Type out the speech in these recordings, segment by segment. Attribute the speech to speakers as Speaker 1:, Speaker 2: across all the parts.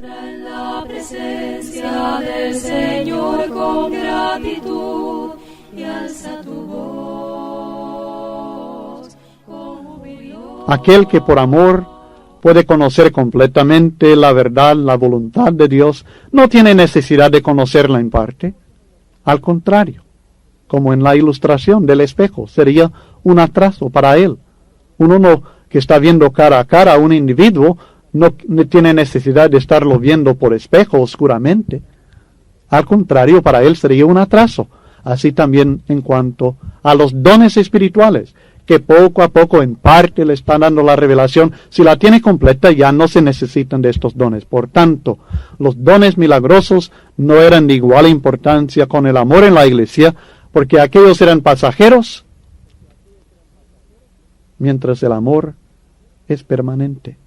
Speaker 1: En la presencia del Señor con gratitud y alza tu voz con jubileo.
Speaker 2: Aquel que por amor puede conocer completamente la verdad, la voluntad de Dios, no tiene necesidad de conocerla en parte. Al contrario, como en la ilustración del espejo, sería un atraso para él. Uno que está viendo cara a cara a un individuo no tiene necesidad de estarlo viendo por espejo oscuramente. Al contrario, para él sería un atraso. Así también en cuanto a los dones espirituales, que poco a poco en parte le están dando la revelación. Si la tiene completa, ya no se necesitan de estos dones. Por tanto, los dones milagrosos no eran de igual importancia con el amor en la iglesia, porque aquellos eran pasajeros, mientras el amor es permanente.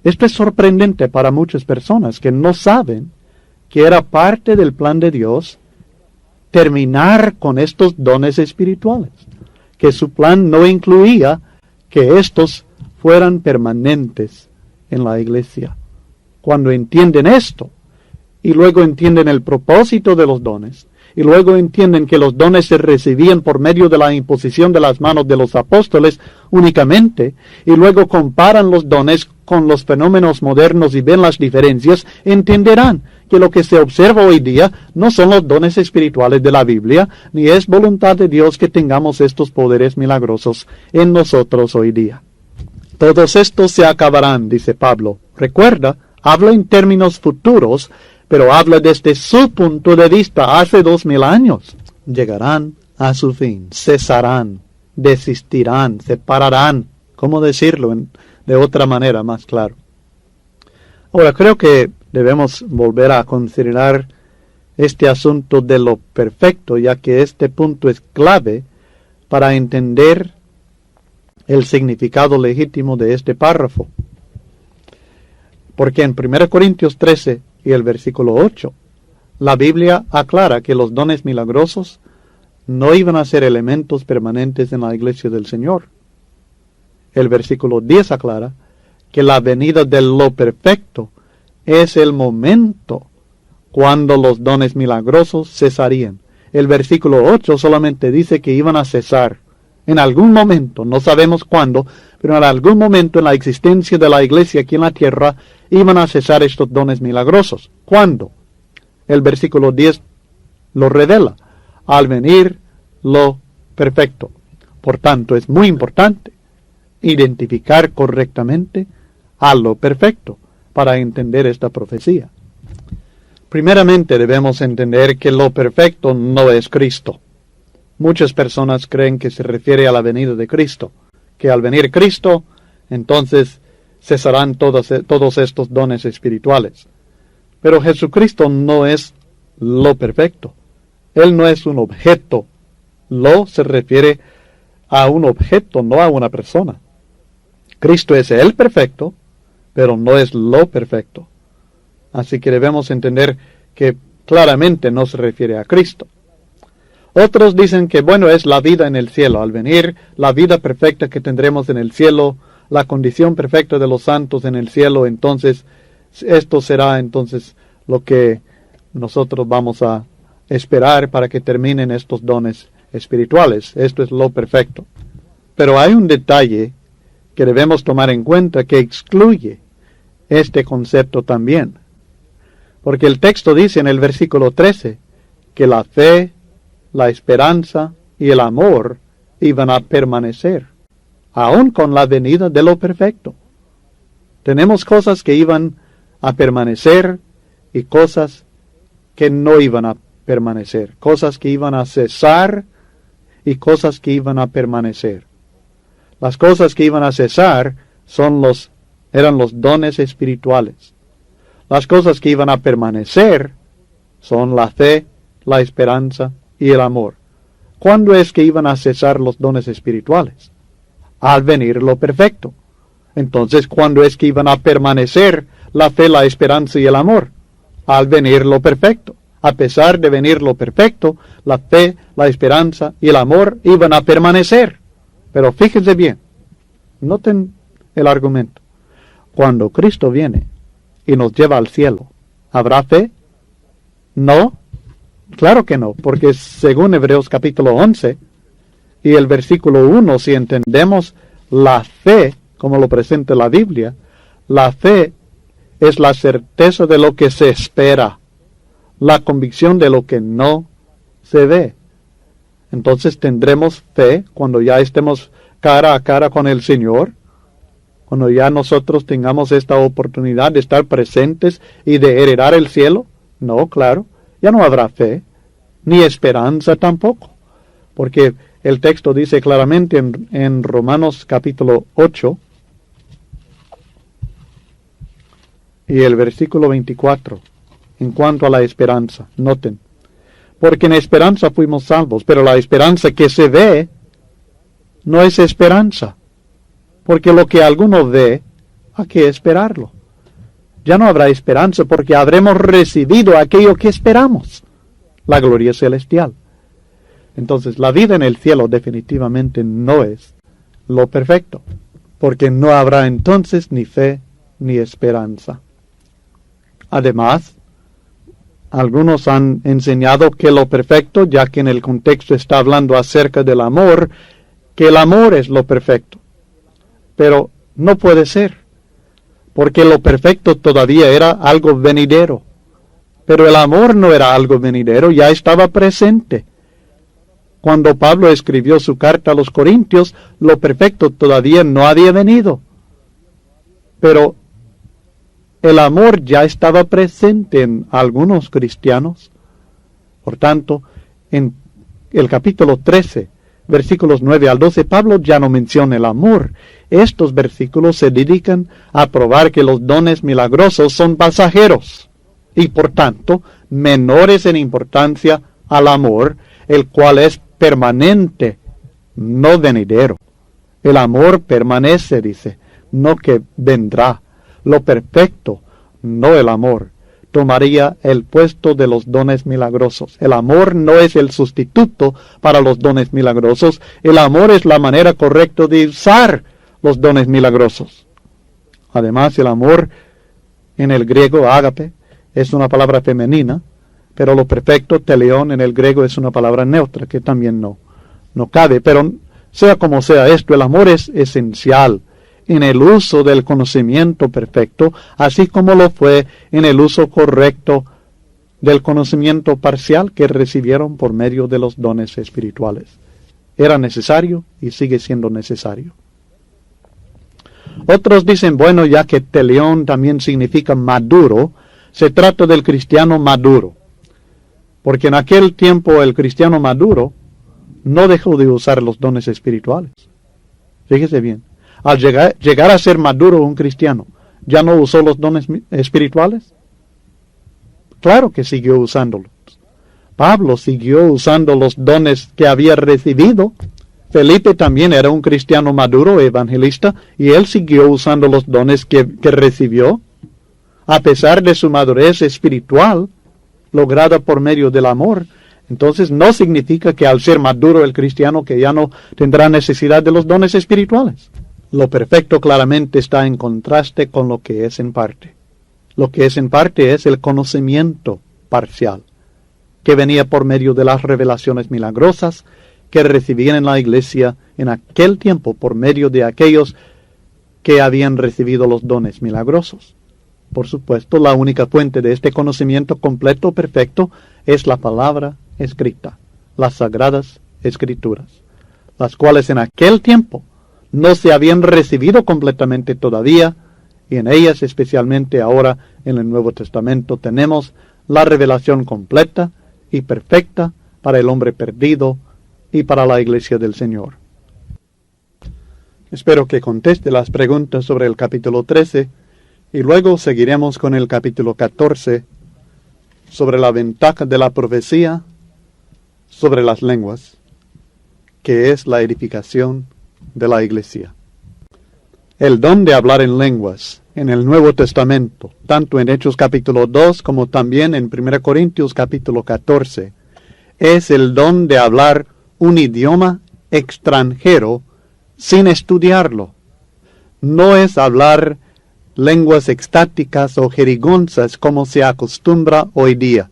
Speaker 2: Esto es sorprendente para muchas personas que no saben que era parte del plan de Dios terminar con estos dones espirituales, que su plan no incluía que estos fueran permanentes en la iglesia. Cuando entienden esto, y luego entienden el propósito de los dones, y luego entienden que los dones se recibían por medio de la imposición de las manos de los apóstoles únicamente, y luego comparan los dones con los fenómenos modernos y ven las diferencias, entenderán que lo que se observa hoy día no son los dones espirituales de la Biblia, ni es voluntad de Dios que tengamos estos poderes milagrosos en nosotros hoy día. Todos estos se acabarán, dice Pablo. Recuerda, habla en términos futuros, pero habla desde su punto de vista hace 2000 años. Llegarán a su fin, cesarán, desistirán, se pararán. ¿Cómo decirlo de otra manera más claro? Ahora, creo que debemos volver a considerar este asunto de lo perfecto, ya que este punto es clave para entender el significado legítimo de este párrafo. Porque en 1 Corintios 13 y el versículo 8, la Biblia aclara que los dones milagrosos no iban a ser elementos permanentes en la iglesia del Señor. El versículo 10 aclara que la venida de lo perfecto es el momento cuando los dones milagrosos cesarían. El versículo 8 solamente dice que iban a cesar. En algún momento, no sabemos cuándo, pero en algún momento en la existencia de la iglesia aquí en la tierra, iban a cesar estos dones milagrosos. ¿Cuándo? El versículo 10 lo revela. Al venir lo perfecto. Por tanto, es muy importante identificar correctamente a lo perfecto para entender esta profecía. Primeramente debemos entender que lo perfecto no es Cristo. Muchas personas creen que se refiere a la venida de Cristo, que al venir Cristo, entonces cesarán todos estos dones espirituales. Pero Jesucristo no es lo perfecto. Él no es un objeto. Lo se refiere a un objeto, no a una persona. Cristo es el perfecto, pero no es lo perfecto. Así que debemos entender que claramente no se refiere a Cristo. Otros dicen que, bueno, es la vida en el cielo. Al venir, la vida perfecta que tendremos en el cielo, la condición perfecta de los santos en el cielo, entonces, esto será entonces lo que nosotros vamos a esperar para que terminen estos dones espirituales. Esto es lo perfecto. Pero hay un detalle que debemos tomar en cuenta que excluye este concepto también. Porque el texto dice en el versículo 13 que la fe, la esperanza y el amor iban a permanecer, aun con la venida de lo perfecto. Tenemos cosas que iban a permanecer y cosas que no iban a permanecer, cosas que iban a cesar y cosas que iban a permanecer. Las cosas que iban a cesar eran los dones espirituales. Las cosas que iban a permanecer son la fe, la esperanza y el amor. ¿Cuándo es que iban a cesar los dones espirituales? Al venir lo perfecto. Entonces, ¿cuándo es que iban a permanecer la fe, la esperanza y el amor? Al venir lo perfecto. A pesar de venir lo perfecto, la fe, la esperanza y el amor iban a permanecer. Pero fíjense bien, noten el argumento. Cuando Cristo viene, y nos lleva al cielo, ¿habrá fe? No, claro que no, porque según Hebreos capítulo 11 y el versículo 1, si entendemos la fe como lo presenta la Biblia, la fe es la certeza de lo que se espera, la convicción de lo que no se ve. Entonces tendremos fe cuando ya estemos cara a cara con el Señor, cuando ya nosotros tengamos esta oportunidad de estar presentes y de heredar el cielo. No, claro, ya no habrá fe, ni esperanza tampoco, porque el texto dice claramente en Romanos capítulo 8 y el versículo 24, en cuanto a la esperanza, noten, porque en esperanza fuimos salvos, pero la esperanza que se ve no es esperanza, porque lo que alguno ve, hay que esperarlo. Ya no habrá esperanza porque habremos recibido aquello que esperamos, la gloria celestial. Entonces, la vida en el cielo definitivamente no es lo perfecto, porque no habrá entonces ni fe ni esperanza. Además, algunos han enseñado que lo perfecto, ya que en el contexto está hablando acerca del amor, que el amor es lo perfecto. Pero no puede ser, porque lo perfecto todavía era algo venidero. Pero el amor no era algo venidero, ya estaba presente. Cuando Pablo escribió su carta a los Corintios, lo perfecto todavía no había venido. Pero el amor ya estaba presente en algunos cristianos. Por tanto, en el capítulo 13, versículos 9 al 12, Pablo ya no menciona el amor. Estos versículos se dedican a probar que los dones milagrosos son pasajeros y por tanto menores en importancia al amor, el cual es permanente, no venidero. El amor permanece, dice, no que vendrá. Lo perfecto, no el amor, tomaría el puesto de los dones milagrosos. El amor no es el sustituto para los dones milagrosos. El amor es la manera correcta de usar los dones milagrosos. Además, el amor en el griego, ágape, es una palabra femenina, pero lo perfecto, teleón, en el griego es una palabra neutra, que también no cabe. Pero sea como sea esto, el amor es esencial en el uso del conocimiento perfecto, así como lo fue en el uso correcto del conocimiento parcial que recibieron por medio de los dones espirituales. Era necesario y sigue siendo necesario. Otros dicen, bueno, ya que teleón también significa maduro, se trata del cristiano maduro. Porque en aquel tiempo el cristiano maduro no dejó de usar los dones espirituales. Fíjese bien. Al llegar a ser maduro un cristiano, ¿ya no usó los dones espirituales? Claro que siguió usándolos. Pablo siguió usando los dones que había recibido. Felipe también era un cristiano maduro, evangelista, y él siguió usando los dones que recibió, a pesar de su madurez espiritual, lograda por medio del amor. Entonces no significa que al ser maduro el cristiano que ya no tendrá necesidad de los dones espirituales. Lo perfecto claramente está en contraste con lo que es en parte. Lo que es en parte es el conocimiento parcial, que venía por medio de las revelaciones milagrosas que recibían en la iglesia en aquel tiempo por medio de aquellos que habían recibido los dones milagrosos. Por supuesto, la única fuente de este conocimiento completo perfecto es la palabra escrita, las sagradas escrituras, las cuales en aquel tiempo no se habían recibido completamente todavía, y en ellas, especialmente ahora en el Nuevo Testamento, tenemos la revelación completa y perfecta para el hombre perdido y para la iglesia del Señor. Espero que conteste las preguntas sobre el capítulo 13, y luego seguiremos con el capítulo 14, sobre la ventaja de la profecía sobre las lenguas, que es la edificación de la iglesia. El don de hablar en lenguas en el Nuevo Testamento, tanto en Hechos capítulo 2 como también en 1 Corintios capítulo 14, es el don de hablar un idioma extranjero sin estudiarlo. No es hablar lenguas extáticas o jerigonzas como se acostumbra hoy día.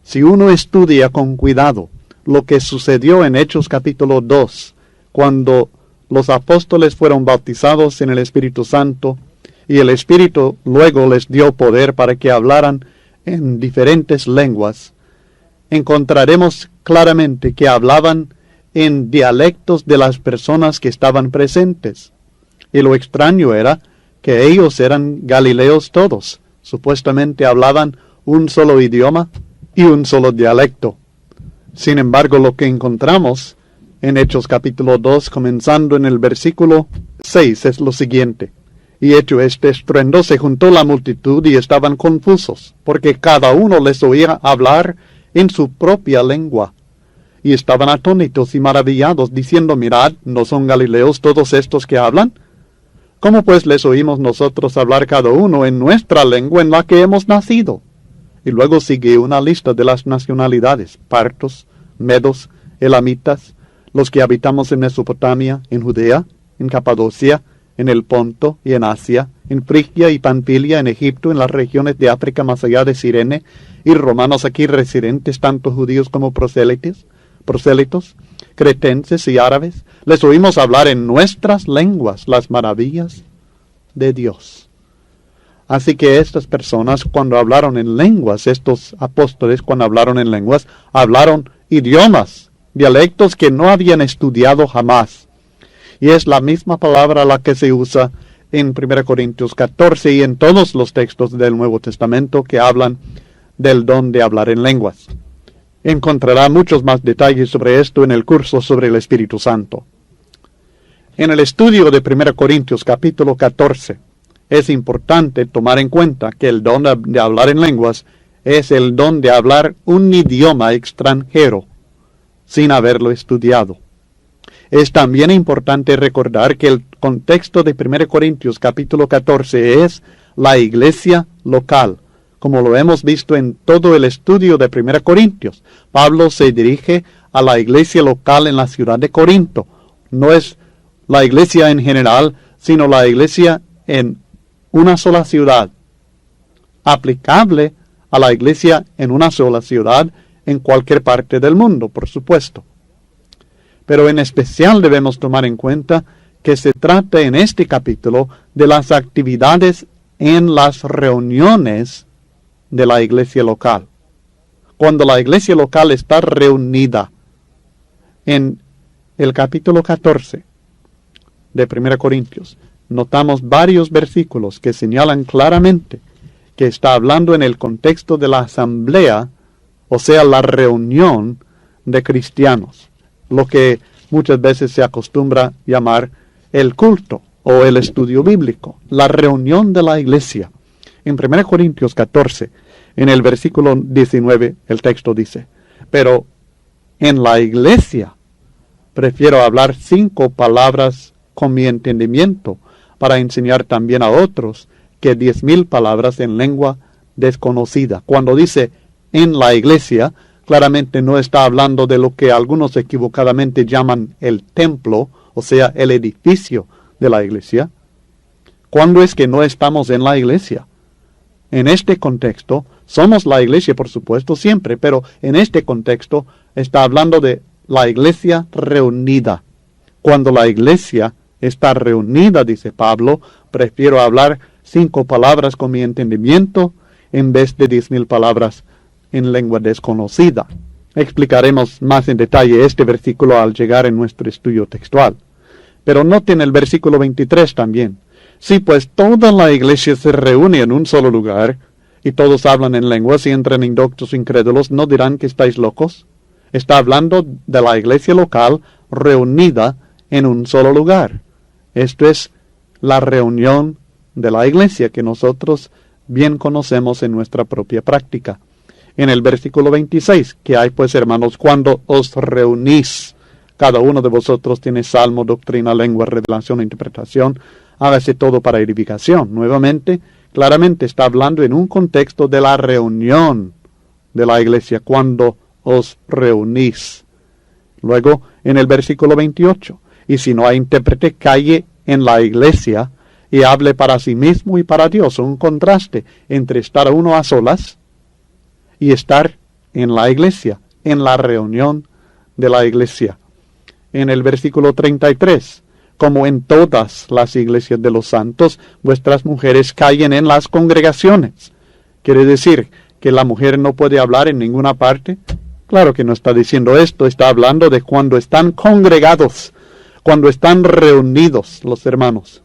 Speaker 2: Si uno estudia con cuidado lo que sucedió en Hechos capítulo 2, cuando los apóstoles fueron bautizados en el Espíritu Santo, y el Espíritu luego les dio poder para que hablaran en diferentes lenguas, encontraremos claramente que hablaban en dialectos de las personas que estaban presentes. Y lo extraño era que ellos eran galileos todos. Supuestamente hablaban un solo idioma y un solo dialecto. Sin embargo, lo que encontramos en Hechos capítulo 2, comenzando en el versículo 6, es lo siguiente. Y hecho este estruendo, se juntó la multitud y estaban confusos, porque cada uno les oía hablar en su propia lengua. Y estaban atónitos y maravillados, diciendo, mirad, ¿no son galileos todos estos que hablan? ¿Cómo pues les oímos nosotros hablar cada uno en nuestra lengua en la que hemos nacido? Y luego sigue una lista de las nacionalidades: partos, medos, elamitas, los que habitamos en Mesopotamia, en Judea, en Capadocia, en el Ponto y en Asia, en Frigia y Panfilia, en Egipto, en las regiones de África más allá de Cirene, y romanos aquí residentes, tanto judíos como prosélitos, cretenses y árabes. Les oímos hablar en nuestras lenguas las maravillas de Dios. Así que estas personas, cuando hablaron en lenguas, estos apóstoles, cuando hablaron en lenguas, hablaron idiomas, dialectos que no habían estudiado jamás. Y es la misma palabra la que se usa en 1 Corintios 14 y en todos los textos del Nuevo Testamento que hablan del don de hablar en lenguas. Encontrará muchos más detalles sobre esto en el curso sobre el Espíritu Santo. En el estudio de 1 Corintios capítulo 14, es importante tomar en cuenta que el don de hablar en lenguas es el don de hablar un idioma extranjero sin haberlo estudiado. Es también importante recordar que el contexto de 1 Corintios capítulo 14 es la iglesia local, como lo hemos visto en todo el estudio de 1 Corintios. Pablo se dirige a la iglesia local en la ciudad de Corinto. No es la iglesia en general, sino la iglesia en una sola ciudad, aplicable a la iglesia en una sola ciudad en cualquier parte del mundo, por supuesto. Pero en especial debemos tomar en cuenta que se trata en este capítulo de las actividades en las reuniones de la iglesia local. Cuando la iglesia local está reunida, en el capítulo 14 de 1 Corintios, notamos varios versículos que señalan claramente que está hablando en el contexto de la asamblea, o sea, la reunión de cristianos, lo que muchas veces se acostumbra llamar el culto o el estudio bíblico, la reunión de la iglesia. En 1 Corintios 14, en el versículo 19, el texto dice, pero en la iglesia prefiero hablar 5 palabras con mi entendimiento para enseñar también a otros que 10,000 palabras en lengua desconocida. Cuando dice en la iglesia, claramente no está hablando de lo que algunos equivocadamente llaman el templo, o sea, el edificio de la iglesia. ¿Cuándo es que no estamos en la iglesia? En este contexto, somos la iglesia, por supuesto, siempre, pero en este contexto está hablando de la iglesia reunida. Cuando la iglesia está reunida, dice Pablo, prefiero hablar 5 palabras con mi entendimiento en vez de 10,000 palabras en lengua desconocida. Explicaremos más en detalle este versículo al llegar en nuestro estudio textual. Pero noten el versículo 23 también. Si pues toda la iglesia se reúne en un solo lugar, y todos hablan en lenguas y entran indoctos incrédulos, ¿no dirán que estáis locos? Está hablando de la iglesia local reunida en un solo lugar. Esto es la reunión de la iglesia que nosotros bien conocemos en nuestra propia práctica. En el versículo 26, que hay pues, hermanos, cuando os reunís, cada uno de vosotros tiene salmo, doctrina, lengua, revelación, interpretación, hágase todo para edificación. Nuevamente, claramente está hablando en un contexto de la reunión de la iglesia, cuando os reunís. Luego, en el versículo 28, y si no hay intérprete, calle en la iglesia y hable para sí mismo y para Dios. Un contraste entre estar uno a solas y estar en la iglesia, en la reunión de la iglesia. En el versículo 33, como en todas las iglesias de los santos, vuestras mujeres callen en las congregaciones. ¿Quiere decir que la mujer no puede hablar en ninguna parte? Claro que no está diciendo esto, está hablando de cuando están congregados, cuando están reunidos los hermanos.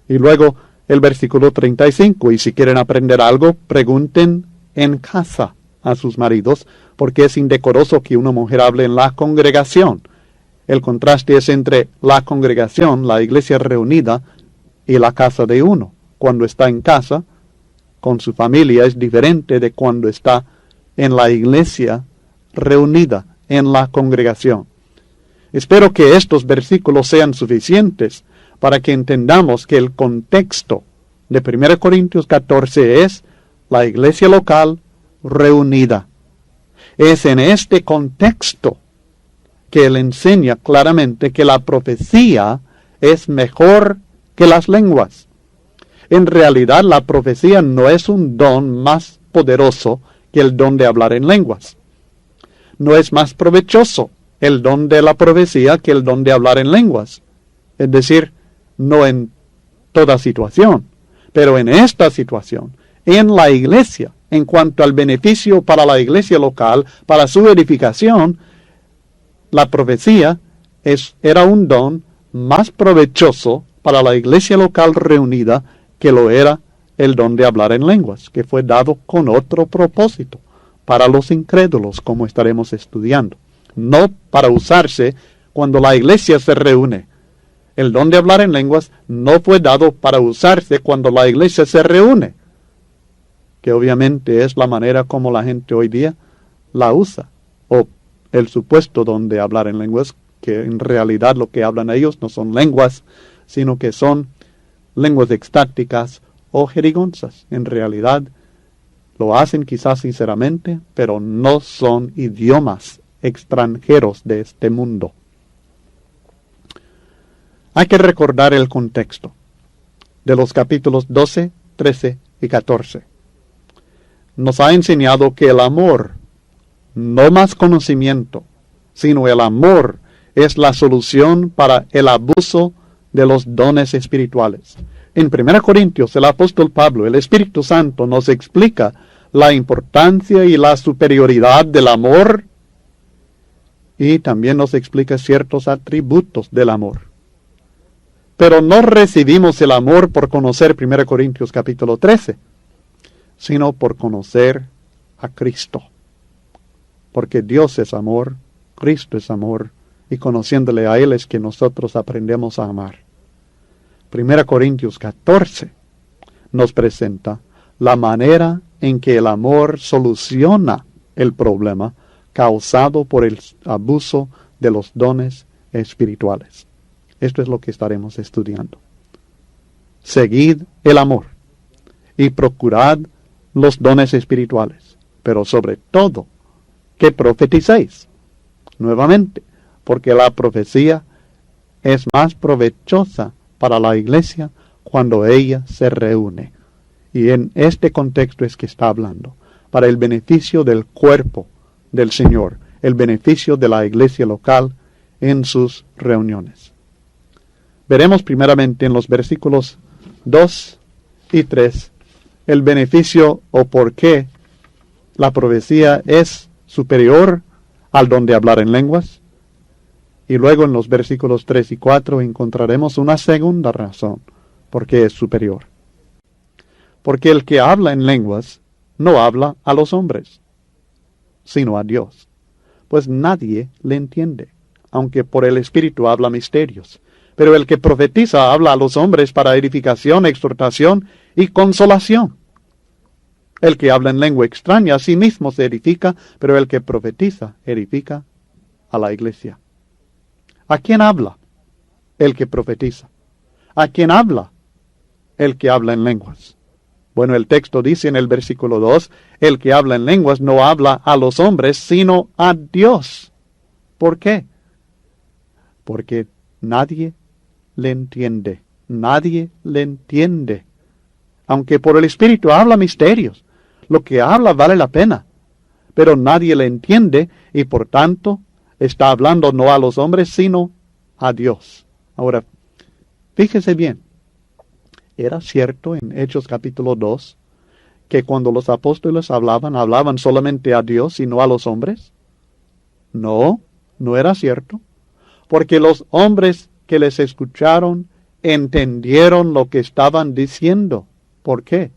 Speaker 2: Y luego el versículo 35, y si quieren aprender algo, pregunten en casa a sus maridos, porque es indecoroso que una mujer hable en la congregación. El contraste es entre la congregación, la iglesia reunida, y la casa de uno. Cuando está en casa, con su familia, es diferente de cuando está en la iglesia reunida, en la congregación. Espero que estos versículos sean suficientes para que entendamos que el contexto de 1 Corintios 14 es la iglesia local reunida. Es en este contexto que él enseña claramente que la profecía es mejor que las lenguas. En realidad, la profecía no es un don más poderoso que el don de hablar en lenguas. No es más provechoso el don de la profecía que el don de hablar en lenguas. Es decir, no en toda situación, pero en esta situación, en la iglesia, en cuanto al beneficio para la iglesia local, para su edificación, la profecía era un don más provechoso para la iglesia local reunida que lo era el don de hablar en lenguas, que fue dado con otro propósito, para los incrédulos, como estaremos estudiando, no para usarse cuando la iglesia se reúne. El don de hablar en lenguas no fue dado para usarse cuando la iglesia se reúne, que obviamente es la manera como la gente hoy día la usa, o el supuesto don de hablar en lenguas, que en realidad lo que hablan ellos no son lenguas, sino que son lenguas extáticas o jerigonzas. En realidad lo hacen quizás sinceramente, pero no son idiomas extranjeros de este mundo. Hay que recordar el contexto de los capítulos 12, 13 y 14. Nos ha enseñado que el amor, no más conocimiento, sino el amor es la solución para el abuso de los dones espirituales. En 1 Corintios, el apóstol Pablo, el Espíritu Santo, nos explica la importancia y la superioridad del amor y también nos explica ciertos atributos del amor. Pero no recibimos el amor por conocer 1 Corintios capítulo 13, sino por conocer a Cristo. Porque Dios es amor, Cristo es amor, y conociéndole a Él es que nosotros aprendemos a amar. 1 Corintios 14 nos presenta la manera en que el amor soluciona el problema causado por el abuso de los dones espirituales. Esto es lo que estaremos estudiando. Seguid el amor y procurad los dones espirituales, pero sobre todo que profeticéis. Nuevamente, porque la profecía es más provechosa para la iglesia cuando ella se reúne. Y en este contexto es que está hablando, para el beneficio del cuerpo del Señor, el beneficio de la iglesia local en sus reuniones. Veremos primeramente en los versículos 2 y 3 el beneficio o por qué la profecía es superior al don de hablar en lenguas. Y luego en los versículos 3 y 4 encontraremos una segunda razón por qué es superior. Porque el que habla en lenguas no habla a los hombres, sino a Dios, pues nadie le entiende, aunque por el Espíritu habla misterios. Pero el que profetiza habla a los hombres para edificación, exhortación y consolación. El que habla en lengua extraña a sí mismo se edifica, pero el que profetiza edifica a la iglesia. ¿A quién habla? El que profetiza. ¿A quién habla? El que habla en lenguas. Bueno, el texto dice en el versículo 2, el que habla en lenguas no habla a los hombres, sino a Dios. ¿Por qué? Porque nadie le entiende. nadie le entiende. Aunque por el Espíritu habla misterios, lo que habla vale la pena, pero nadie le entiende y por tanto está hablando no a los hombres, sino a Dios. Ahora, fíjese bien, ¿era cierto en Hechos capítulo 2 que cuando los apóstoles hablaban solamente a Dios y no a los hombres? No, no era cierto, porque los hombres que les escucharon entendieron lo que estaban diciendo. ¿Por qué?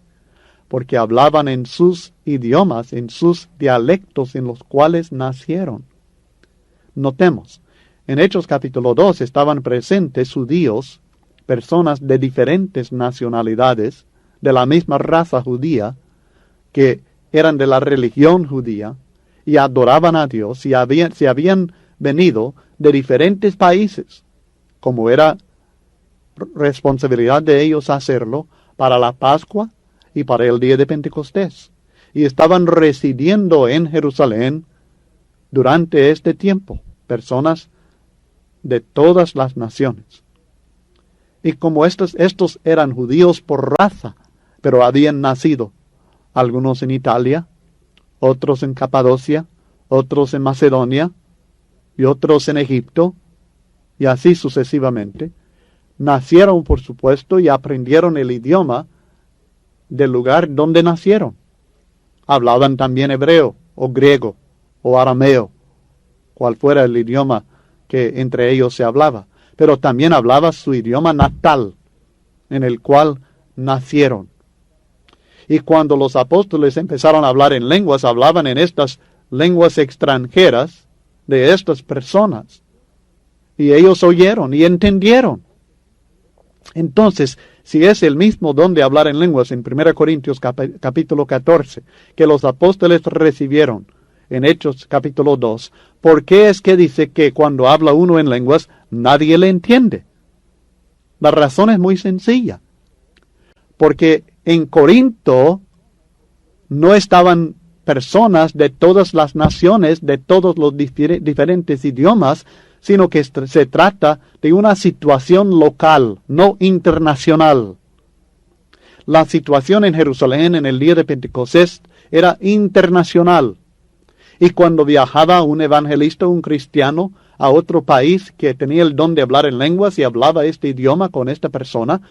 Speaker 2: Porque hablaban en sus idiomas, en sus dialectos en los cuales nacieron. Notemos, en Hechos capítulo 2 estaban presentes judíos, personas de diferentes nacionalidades, de la misma raza judía, que eran de la religión judía, y adoraban a Dios, y se habían venido de diferentes países, como era responsabilidad de ellos hacerlo, para la Pascua y para el día de Pentecostés. Y estaban residiendo en Jerusalén durante este tiempo, personas de todas las naciones. Y como estos eran judíos por raza, pero habían nacido algunos en Italia, otros en Capadocia, otros en Macedonia, y otros en Egipto, y así sucesivamente, nacieron, por supuesto, y aprendieron el idioma del lugar donde nacieron. Hablaban también hebreo, o griego, o arameo, cual fuera el idioma que entre ellos se hablaba, pero también hablaba su idioma natal, en el cual nacieron. Y cuando los apóstoles empezaron a hablar en lenguas, hablaban en estas lenguas extranjeras de estas personas. Y ellos oyeron y entendieron. Entonces, si es el mismo don de hablar en lenguas en 1 Corintios capítulo 14, que los apóstoles recibieron en Hechos capítulo 2, ¿por qué es que dice que cuando habla uno en lenguas nadie le entiende? La razón es muy sencilla. Porque en Corinto no estaban personas de todas las naciones, de todos los diferentes idiomas, sino que se trata de una situación local, no internacional. La situación en Jerusalén en el día de Pentecostés era internacional. Y cuando viajaba un evangelista, un cristiano, a otro país que tenía el don de hablar en lenguas y hablaba este idioma con esta persona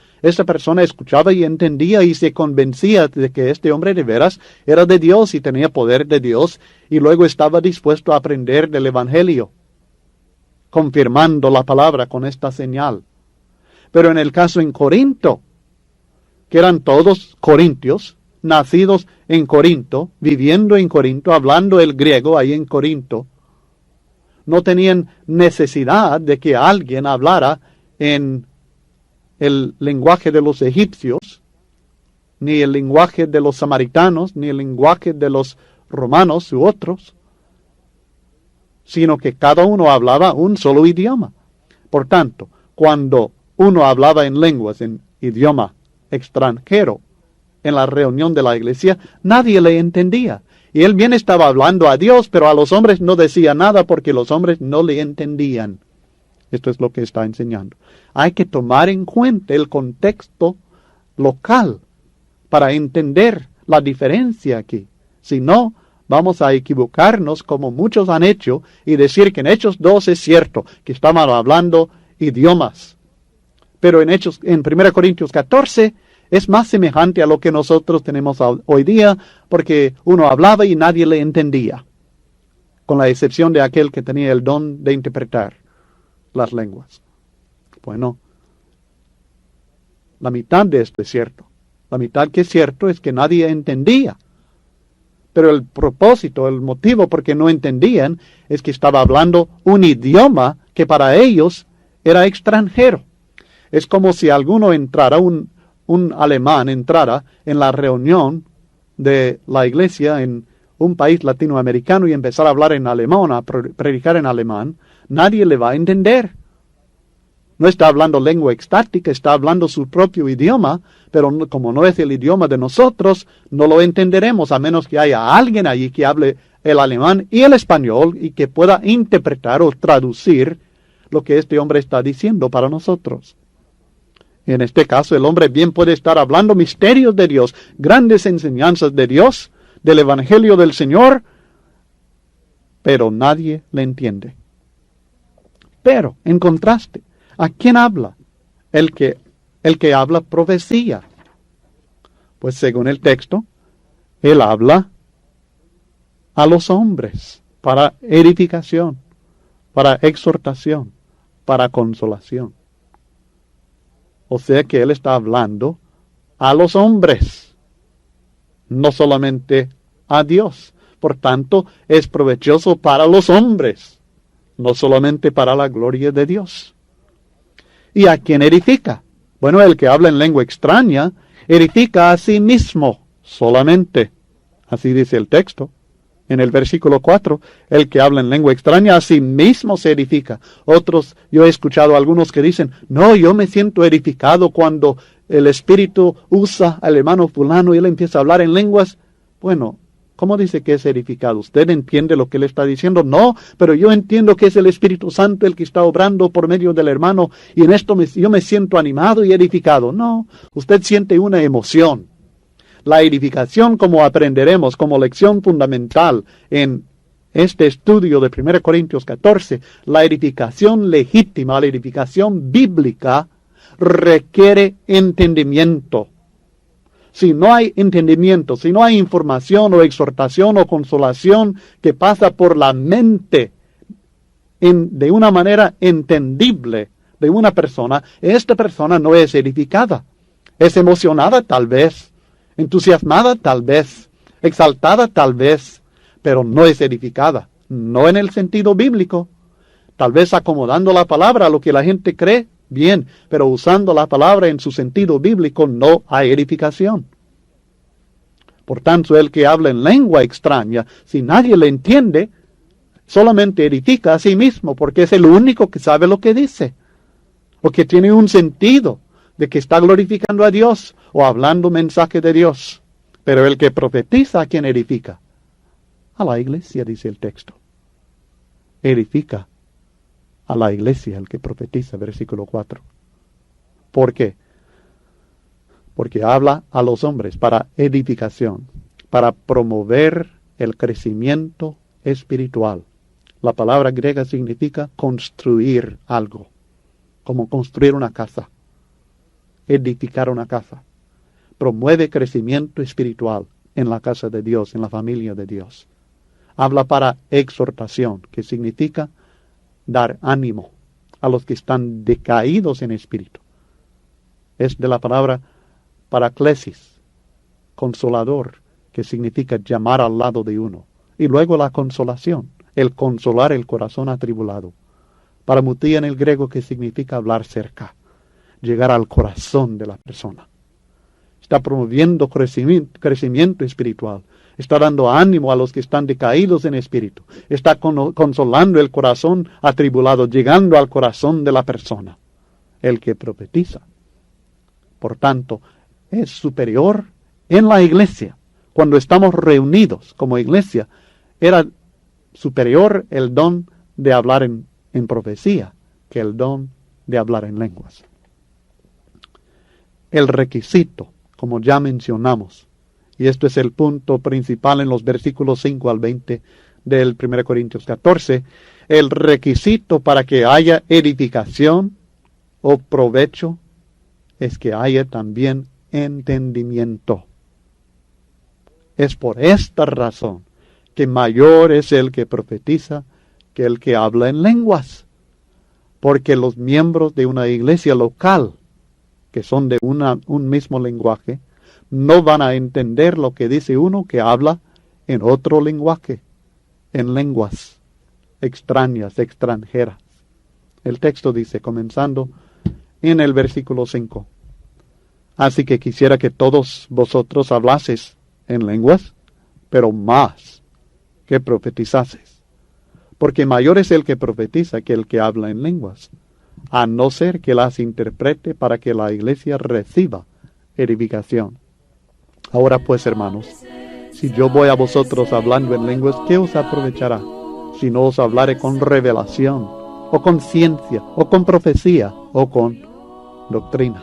Speaker 2: escuchaba y entendía y se convencía de que este hombre de veras era de Dios y tenía poder de Dios, y luego estaba dispuesto a aprender del evangelio, confirmando la palabra con esta señal. Pero en el caso en Corinto, que eran todos corintios, nacidos en Corinto, viviendo en Corinto, hablando el griego ahí en Corinto, no tenían necesidad de que alguien hablara en el lenguaje de los egipcios, ni el lenguaje de los samaritanos, ni el lenguaje de los romanos u otros, sino que cada uno hablaba un solo idioma. Por tanto, cuando uno hablaba en lenguas, en idioma extranjero, en la reunión de la iglesia, nadie le entendía. Y él bien estaba hablando a Dios, pero a los hombres no decía nada porque los hombres no le entendían. Esto es lo que está enseñando. Hay que tomar en cuenta el contexto local para entender la diferencia aquí. Si no, vamos a equivocarnos como muchos han hecho y decir que en Hechos 2 es cierto que estaban hablando idiomas. Pero en 1 Corintios 14 es más semejante a lo que nosotros tenemos hoy día, porque uno hablaba y nadie le entendía, con la excepción de aquel que tenía el don de interpretar las lenguas. Bueno, la mitad de esto es cierto. La mitad que es cierto es que nadie entendía. Pero el propósito, el motivo por qué no entendían, es que estaba hablando un idioma que para ellos era extranjero. Es como si alguno entrara, un alemán entrara en la reunión de la iglesia en un país latinoamericano y empezara a hablar en alemán, a predicar en alemán. Nadie le va a entender. No está hablando lengua estática, está hablando su propio idioma, pero como no es el idioma de nosotros, no lo entenderemos a menos que haya alguien allí que hable el alemán y el español y que pueda interpretar o traducir lo que este hombre está diciendo para nosotros. En este caso, el hombre bien puede estar hablando misterios de Dios, grandes enseñanzas de Dios, del Evangelio del Señor, pero nadie le entiende. Pero, en contraste, ¿a quién habla? El que habla profecía. Pues según el texto, él habla a los hombres para edificación, para exhortación, para consolación. O sea que él está hablando a los hombres, no solamente a Dios. Por tanto, es provechoso para los hombres, no solamente para la gloria de Dios. ¿Y a quién edifica? Bueno, el que habla en lengua extraña edifica a sí mismo solamente. Así dice el texto. En el versículo 4, el que habla en lengua extraña a sí mismo se edifica. Otros, yo he escuchado a algunos que dicen, no, yo me siento edificado cuando el Espíritu usa al hermano fulano y él empieza a hablar en lenguas. Bueno, ¿cómo dice que es edificado? ¿Usted entiende lo que él está diciendo? No, pero yo entiendo que es el Espíritu Santo el que está obrando por medio del hermano y en esto yo me siento animado y edificado. No, usted siente una emoción. La edificación, como aprenderemos como lección fundamental en este estudio de 1 Corintios 14, la edificación legítima, la edificación bíblica, requiere entendimiento. Si no hay entendimiento, si no hay información o exhortación o consolación que pasa por la mente de una manera entendible de una persona, esta persona no es edificada. Es emocionada tal vez, entusiasmada tal vez, exaltada tal vez, pero no es edificada, no en el sentido bíblico. Tal vez acomodando la palabra a lo que la gente cree, bien, pero usando la palabra en su sentido bíblico no hay edificación. Por tanto, el que habla en lengua extraña, si nadie le entiende, solamente edifica a sí mismo, porque es el único que sabe lo que dice, o que tiene un sentido de que está glorificando a Dios o hablando mensaje de Dios. Pero el que profetiza, ¿a quién edifica? A la iglesia, dice el texto. Edifica a la iglesia el que profetiza, versículo 4. ¿Por qué? Porque habla a los hombres para edificación, para promover el crecimiento espiritual. La palabra griega significa construir algo, como construir una casa, edificar una casa. Promueve crecimiento espiritual en la casa de Dios, en la familia de Dios. Habla para exhortación, que significa dar ánimo a los que están decaídos en espíritu. Es de la palabra paraclesis, consolador, que significa llamar al lado de uno. Y luego la consolación, el consolar el corazón atribulado. Paramutía en el griego, que significa hablar cerca, llegar al corazón de la persona. Está promoviendo crecimiento espiritual. Está dando ánimo a los que están decaídos en espíritu. Está consolando el corazón atribulado, llegando al corazón de la persona. El que profetiza, por tanto, es superior en la iglesia. Cuando estamos reunidos como iglesia, era superior el don de hablar en profecía que el don de hablar en lenguas. El requisito, como ya mencionamos, y esto es el punto principal en los versículos 5 al 20 del 1 Corintios 14, el requisito para que haya edificación o provecho es que haya también entendimiento. Es por esta razón que mayor es el que profetiza que el que habla en lenguas, porque los miembros de una iglesia local, que son de un mismo lenguaje, no van a entender lo que dice uno que habla en otro lenguaje, en lenguas extrañas, extranjeras. El texto dice, comenzando en el versículo 5, así que quisiera que todos vosotros hablaseis en lenguas, pero más que profetizaseis, porque mayor es el que profetiza que el que habla en lenguas, a no ser que las interprete para que la iglesia reciba edificación. Ahora pues, hermanos, si yo voy a vosotros hablando en lenguas, ¿qué os aprovechará? Si no os hablare con revelación, o con ciencia, o con profecía, o con doctrina.